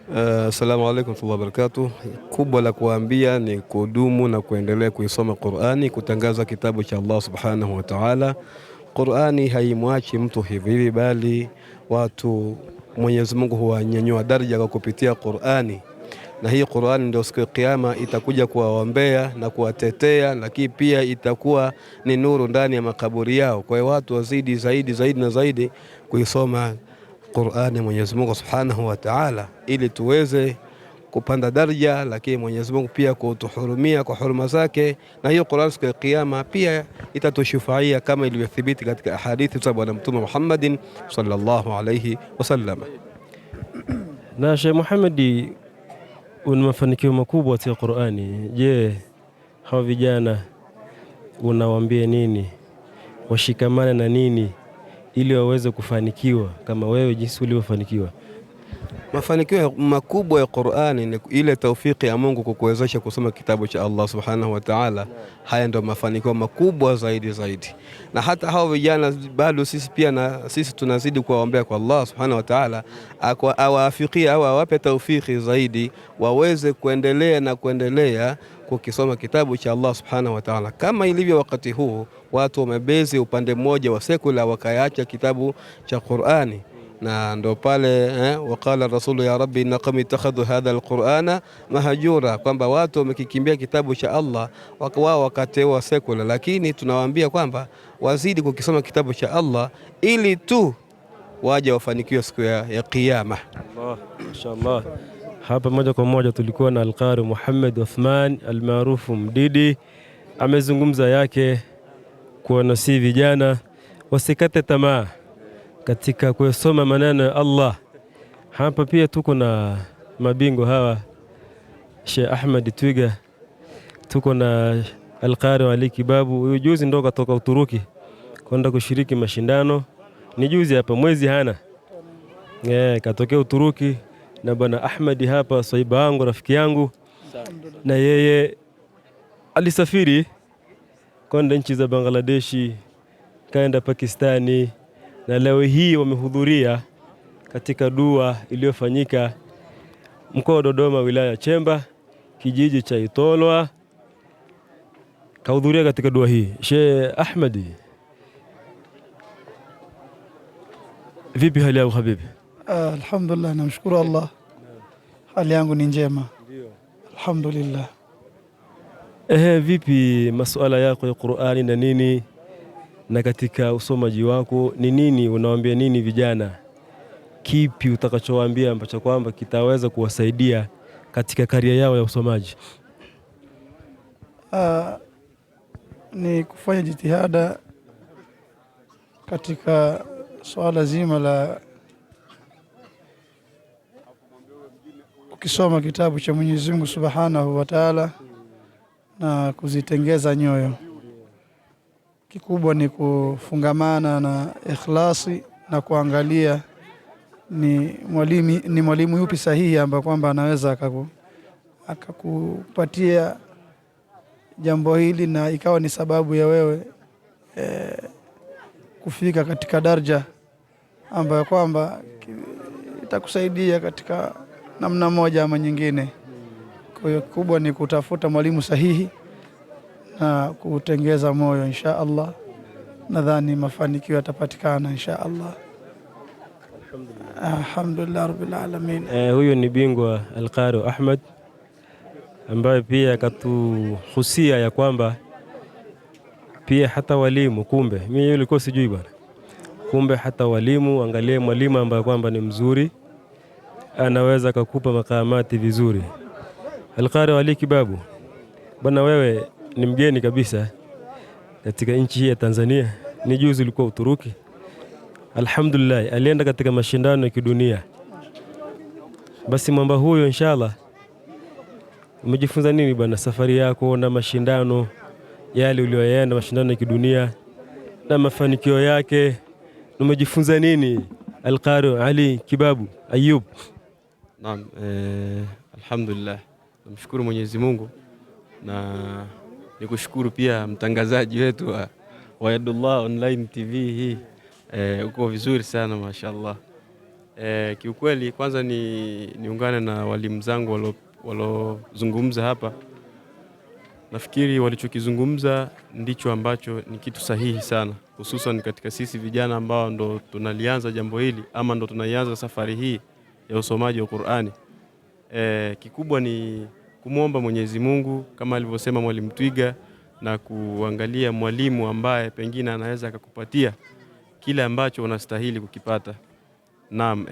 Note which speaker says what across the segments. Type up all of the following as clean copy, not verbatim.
Speaker 1: Assalamu alaikum warahmatullahi wabarakatuh. Kubwa la kuambia ni kudumu na kuendelea kuisoma Qur'ani, kutangaza kitabu cha Allah subhanahu wa ta'ala. Qur'ani haimwachi mtu hivi hivi, bali watu Mwenyezi Mungu huwanyanyua daraja kwa kupitia Qur'ani, na hii Qur'ani ndio siku ya Kiyama itakuja kuwaombea na kuwatetea, lakini pia itakuwa ni nuru ndani ya makaburi yao. Kwa hiyo watu wazidi zaidi na zaidi kuisoma Qur'ani Mwenyezi Mungu Subhanahu wa Ta'ala, ili tuweze kupanda daraja, lakini Mwenyezi Mungu pia kutuhurumia kwa huruma zake, na hiyo Qur'ani siku ya Kiyama pia itatushufaia kama ilivyothibiti katika hadithi za Bwana Mtume Muhammadin sallallahu alayhi wasallam.
Speaker 2: Na Sheikh Muhammad, una mafanikio makubwa katika Qur'ani. Je, hawa vijana unawaambia nini? Washikamane na nini ili waweze kufanikiwa kama wewe jinsi ulivyofanikiwa?
Speaker 1: Mafanikio makubwa ya Qur'ani ni ile taufiki ya Mungu kukuwezesha kusoma kitabu cha Allah subhanahu wa ta'ala. Haya ndio mafanikio makubwa zaidi. Na hata hao vijana bado sisi pia na sisi tunazidi kuwaombea kwa Allah subhanahu wa ta'ala awaafikie au awape taufiki zaidi waweze kuendelea kukisoma kitabu cha Allah subhanahu wa ta'ala. Kama ilivyo wakati huu watu wamebezi upande mmoja wa sekula wakaacha kitabu cha Qur'ani, na ndo pale waqala rasulu ya rabbi inna qawmi ittakhadhu hadha alqur'ana mahjura, kwamba watu wamekikimbia kitabu cha Allah wao wakateua sekula. Lakini tunawaambia kwamba wazidi kukisoma kitabu cha Allah ili tu waje wafanikiwe siku ya Kiyama.
Speaker 2: Allah, inshallah. Hapa moja kwa moja tulikuwa na Al-Qari Muhammad Uthman almaarufu Mdidi, amezungumza yake kuwanasihi vijana wasikate tamaa katika kusoma maneno ya Allah. Hapa pia tuko na mabingwa hawa, Sheikh Ahmed Twiga, tuko na Al-Qari Ali Kibabu. Huyu juzi ndo katoka Uturuki kwenda kushiriki mashindano, ni juzi hapa, mwezi hana katokea Uturuki. Na bwana Ahmed hapa saiba wangu, rafiki yangu, na yeye alisafiri kwenda nchi za Bangladeshi, kaenda Pakistani, na leo hii wamehudhuria katika dua iliyofanyika mkoa wa Dodoma, wilaya Chemba, kijiji cha Itolwa. Kahudhuria katika dua hii. Sheikh Ahmed, vipi hali yako habibi?
Speaker 3: Alhamdulillah, namshukuru Allah, hali yangu ni njema. Alhamdulillah.
Speaker 2: Vipi masuala yako ya Qur'ani na nini, na katika usomaji wako ni nini, unawaambia nini vijana? Kipi utakachowaambia ambacho kwamba kitaweza kuwasaidia katika karia yao ya usomaji?
Speaker 3: Ni kufanya jitihada katika swala zima la ukisoma kitabu cha Mwenyezi Mungu Subhanahu wa Ta'ala na kuzitengeza nyoyo. Kikubwa ni kufungamana na ikhlasi na kuangalia ni mwalimu yupi sahihi ambaye kwamba anaweza akakupatia jambo hili na ikawa ni sababu ya wewe kufika katika daraja ambayo kwamba itakusaidia katika namna moja ama nyingine. Kwa hiyo kubwa ni kutafuta mwalimu sahihi na kutengeza moyo. Insha Allah nadhani mafanikio yatapatikana insha Allah. Alhamdulillah rabbil alamin.
Speaker 2: Huyo ni bingwa Al-Qari Ahmed ambaye pia akatuhusia ya kwamba pia hata walimu, kumbe mimi nilikuwa sijui bwana, kumbe hata walimu, angalie mwalimu ambaye kwamba ni mzuri anaweza kukupa makamati vizuri. Al-Qari Ali Kibabu, bwana wewe ni mgeni kabisa katika nchi hii ya Tanzania, ni juzi ulikuwa Uturuki. Alhamdulillah, alienda katika mashindano ya kidunia. Basi mwamba huyo inshallah, umejifunza nini bwana safari yako na mashindano yale uliyoyaenda, mashindano ya kidunia na mafanikio yake, umejifunza nini Al-Qari Ali Kibabu Ayub?
Speaker 4: Naam, alhamdulillah, namshukuru Mwenyezi Mungu na nikushukuru pia mtangazaji wetu wa Yadullah Online TV hii. Uko vizuri sana mashallah. Kiukweli kwanza niungane na walimu zangu walozungumza hapa. Nafikiri walichokizungumza ndicho ambacho ni kitu sahihi sana, hususan katika sisi vijana ambao ndo tunalianza jambo hili ama ndo tunaianza safari hii ya usomaji wa Qur'ani. Kikubwa ni kumwomba Mwenyezi Mungu kama alivyosema Mwalimu Twiga, na kuangalia mwalimu ambaye pengine anaweza akakupatia kile ambacho unastahili kukipata. Naam,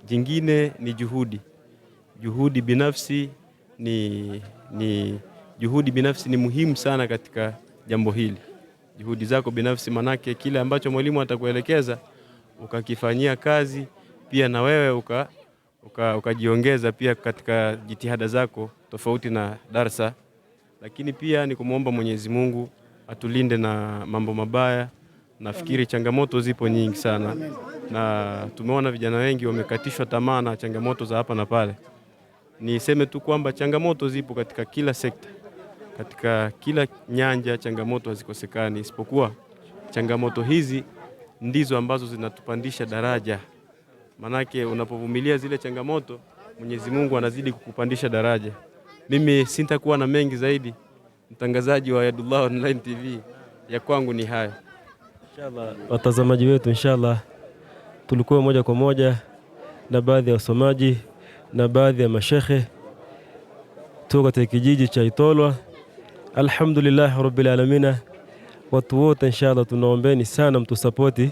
Speaker 4: jingine ni juhudi binafsi juhudi binafsi ni muhimu sana katika jambo hili. Juhudi zako binafsi, manake kile ambacho mwalimu atakuelekeza ukakifanyia kazi, pia na wewe ukajiongeza pia katika jitihada zako tofauti na darsa. Lakini pia ni kumuomba Mwenyezi Mungu atulinde na mambo mabaya. Nafikiri changamoto zipo nyingi sana, na tumeona vijana wengi wamekatishwa tamaa na changamoto za hapa na pale. Niseme tu kwamba changamoto zipo katika kila sekta, katika kila nyanja changamoto hazikosekani, isipokuwa changamoto hizi ndizo ambazo zinatupandisha daraja. Manake unapovumilia zile changamoto, Mwenyezi Mungu anazidi kukupandisha daraja. Mimi sintakuwa na mengi zaidi, mtangazaji wa Yadullah Online TV, ya kwangu ni haya.
Speaker 2: Inshallah watazamaji wetu, inshallah tulikuwa moja kwa moja na baadhi ya wasomaji na baadhi ya mashekhe toka katika kijiji cha Itolwa. Alhamdulillah rabbil alamin. Watu wote inshallah tunaombeni sana mtusapoti